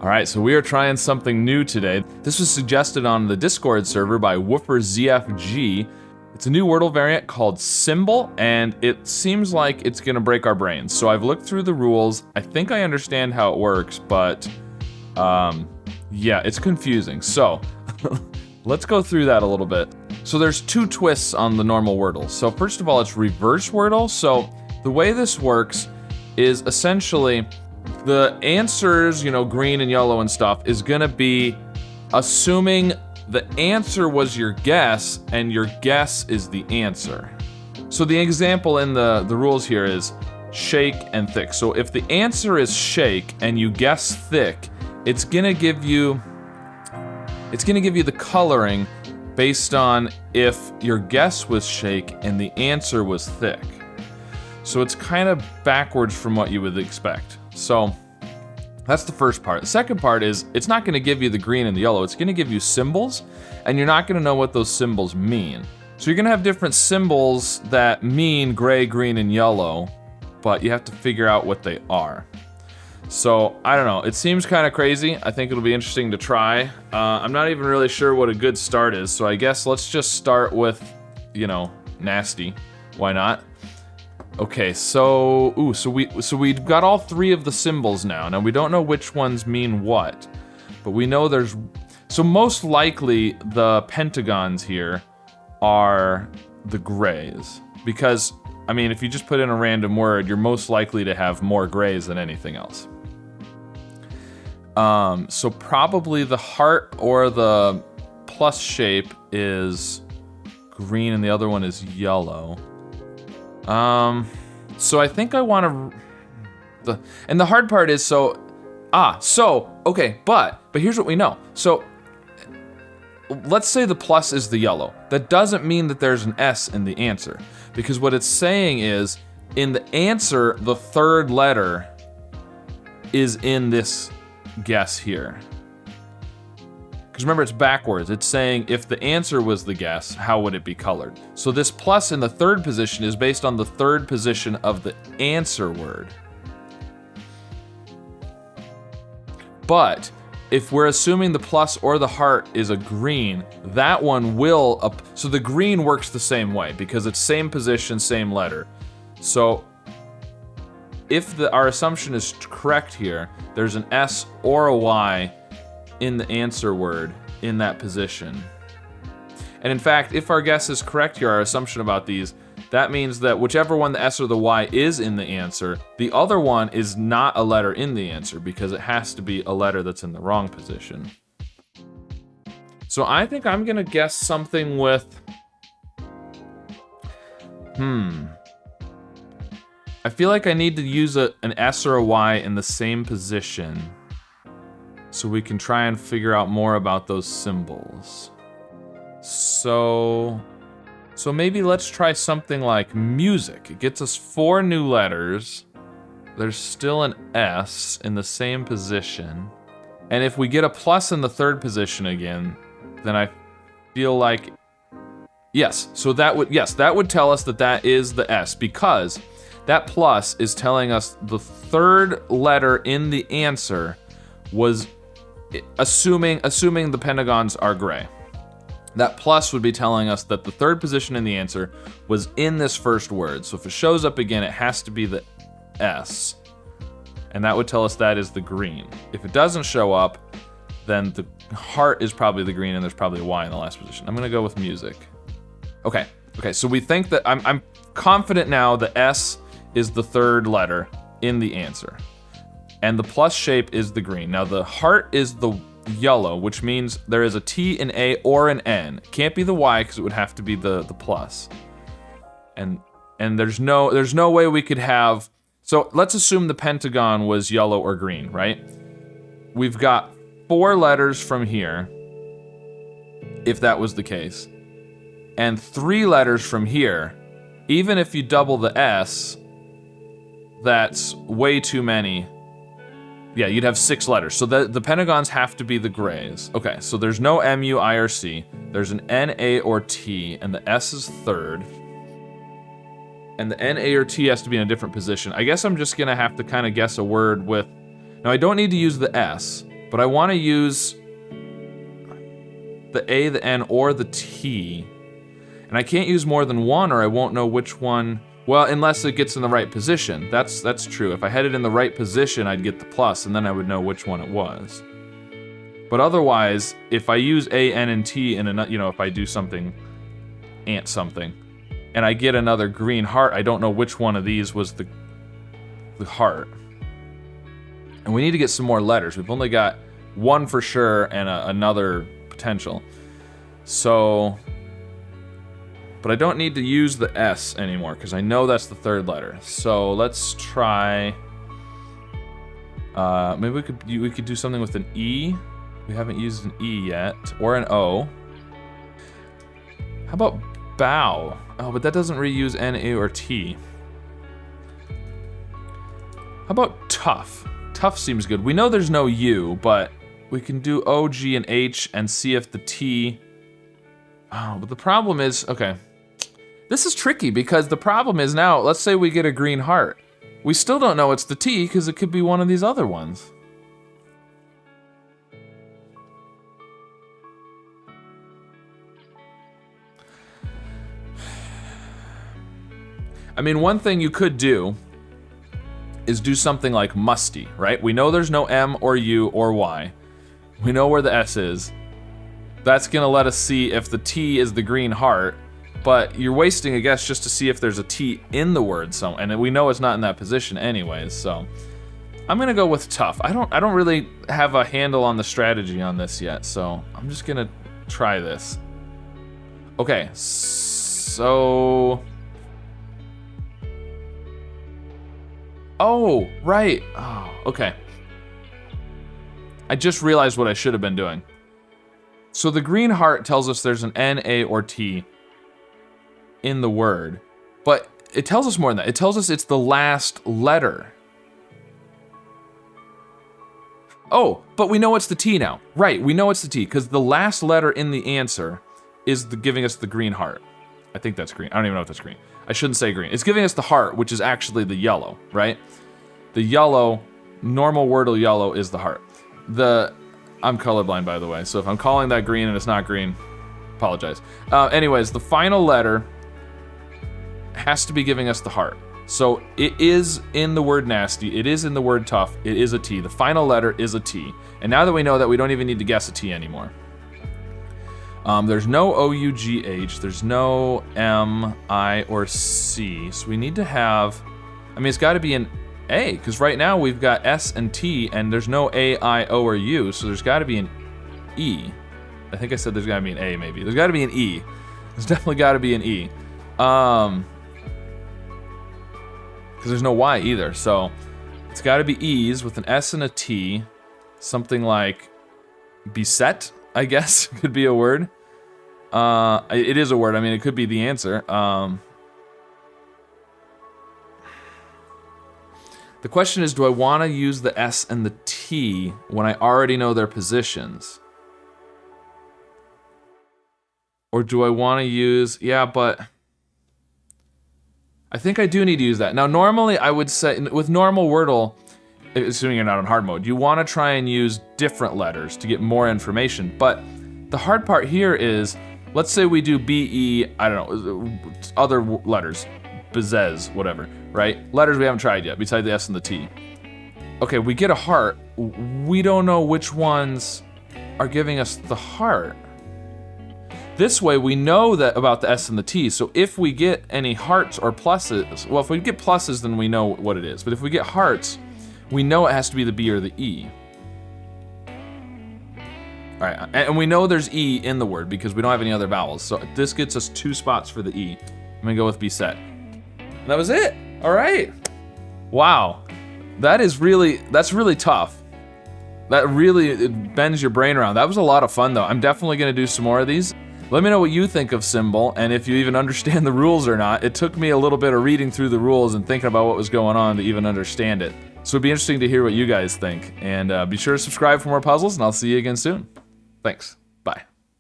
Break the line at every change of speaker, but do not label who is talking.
All right, so we are trying something new today. This was suggested on the Discord server by WooferZFG. It's a new Wordle variant called Symble, and it seems like it's gonna break our brains. So I've looked through the rules. I think I understand how it works, but yeah, it's confusing. So let's go through that a little bit. So there's two twists on the normal Wordle. So first of all, it's reverse Wordle. So the way this works is essentially the answers, green and yellow and stuff, is gonna be assuming the answer was your guess and your guess is the answer. So the example in the rules here is shake and thick. So if the answer is shake and you guess thick, it's gonna give you the coloring based on if your guess was shake and the answer was thick. So it's kind of backwards from what you would expect. So that's the first part. The second part is it's not going to give you the green and the yellow. It's going to give you symbols, and you're not going to know what those symbols mean. So you're going to have different symbols that mean gray, green, and yellow, but you have to figure out what they are. So I don't know. It seems kind of crazy. I think it'll be interesting to try. I'm not even really sure what a good start is, so I guess let's just start with, nasty. Why not? Okay, so we've got all three of the symbols now. Now we don't know which ones mean what, but we know so most likely the pentagons here are the grays, because if you just put in a random word, you're most likely to have more grays than anything else. So probably the heart or the plus shape is green and the other one is yellow. So I think I want to, and the hard part is okay, but here's what we know. So let's say the plus is the yellow. That doesn't mean that there's an S in the answer, because what it's saying is in the answer, the third letter is in this guess here. Because remember, it's backwards. It's saying if the answer was the guess, how would it be colored? So this plus in the third position is based on the third position of the answer word. But if we're assuming the plus or the heart is a green, that one will so the green works the same way because it's same position, same letter. So if our assumption is correct here, there's an S or a Y in the answer word in that position. And in fact, if our guess is correct here, our assumption about these, that means that whichever one the S or the Y is in the answer, the other one is not a letter in the answer because it has to be a letter that's in the wrong position. So I think I'm gonna guess something with, I feel like I need to use an S or a Y in the same position so we can try and figure out more about those symbols. So maybe let's try something like music. It gets us 4 new letters. There's still an S in the same position. And if we get a plus in the third position again, then I feel like, that would tell us that is the S, because that plus is telling us the third letter in the answer was assuming the pentagons are gray. That plus would be telling us that the third position in the answer was in this first word. So if it shows up again, it has to be the S. And that would tell us that is the green. If it doesn't show up, then the heart is probably the green and there's probably a Y in the last position. I'm gonna go with music. Okay, so we think that, I'm confident now the S is the third letter in the answer. And the plus shape is the green. Now the heart is the yellow, which means there is a T, an A, or an N. It can't be the Y because it would have to be the plus. And there's no way we could have, so let's assume the pentagon was yellow or green, right? We've got 4 letters from here, if that was the case, and 3 letters from here. Even if you double the S, that's way too many. Yeah, you'd have 6 letters. So the pentagons have to be the grays. Okay, so there's no M, U, I, or C. There's an N, A, or T, and the S is third. And the N, A, or T has to be in a different position. I guess I'm just gonna have to kind of guess a word with, now I don't need to use the S, But I want to use the A, the N, or the T. And I can't use more than one or I won't know which one. Well, unless it gets in the right position. That's true. If I had it in the right position, I'd get the plus, and then I would know which one it was. But otherwise, if I use A, N, and T in a, if I do something, ant something, and I get another green heart, I don't know which one of these was the heart. And we need to get some more letters. We've only got one for sure and another potential. So, but I don't need to use the S anymore because I know that's the third letter. So let's try. Maybe we could do something with an E. We haven't used an E yet, or an O. How about bow? Oh, but that doesn't reuse N, A, or T. How about tough? Tough seems good. We know there's no U, but we can do O, G, and H and see if the T. Oh, but the problem is, okay. This is tricky because the problem is now, let's say we get a green heart. We still don't know it's the T because it could be one of these other ones. I mean, one thing you could do is do something like musty, right? We know there's no M or U or Y. We know where the S is. That's gonna let us see if the T is the green heart, but you're wasting a guess just to see if there's a T in the word, so, and we know it's not in that position anyways, so. I'm gonna go with tough. I don't really have a handle on the strategy on this yet, so I'm just gonna try this. Okay, so. Oh, right. Oh, okay. I just realized what I should have been doing. So the green heart tells us there's an N, A, or T in the word. But it tells us more than that. It tells us it's the last letter. Oh, but we know it's the T now. Right, we know it's the T, because the last letter in the answer is giving us the green heart. I think that's green. I don't even know if that's green. I shouldn't say green. It's giving us the heart, which is actually the yellow, right? The yellow, normal Wordle yellow is the heart. I'm colorblind, by the way, so if I'm calling that green and it's not green, apologize. Anyways, the final letter has to be giving us the heart. So it is in the word nasty, it is in the word tough, it is a T. The final letter is a T. And now that we know that, we don't even need to guess a T anymore. There's no O, U, G, H, there's no M, I, or C, so we need to have, I mean, it's gotta be an A, because right now we've got S and T, and there's no A, I, O, or U, so there's gotta be an E. I think I said there's gotta be an A, maybe. There's gotta be an E. There's definitely gotta be an E. Because there's no Y either, so it's gotta be E's with an S and a T. Something like beset, I guess, could be a word. It is a word, I mean, it could be the answer. The question is, do I want to use the S and the T when I already know their positions? Or do I want to use, yeah, but I think I do need to use that. Now, normally I would say, with normal Wordle, assuming you're not on hard mode, you want to try and use different letters to get more information. But the hard part here is, let's say we do B, E, I don't know, other letters, Bezez, whatever, right? Letters we haven't tried yet, besides the S and the T. Okay, we get a heart. We don't know which ones are giving us the heart. This way, we know that about the S and the T, so if we get any hearts or pluses, well, if we get pluses, then we know what it is. But if we get hearts, we know it has to be the B or the E. All right, and we know there's E in the word because we don't have any other vowels. So this gets us 2 spots for the E. I'm gonna go with beset. And that was it. All right. Wow, that's really tough. That really, it bends your brain around. That was a lot of fun though. I'm definitely gonna do some more of these. Let me know what you think of Symble and if you even understand the rules or not. It took me a little bit of reading through the rules and thinking about what was going on to even understand it. So it'd be interesting to hear what you guys think. And be sure to subscribe for more puzzles, and I'll see you again soon. Thanks.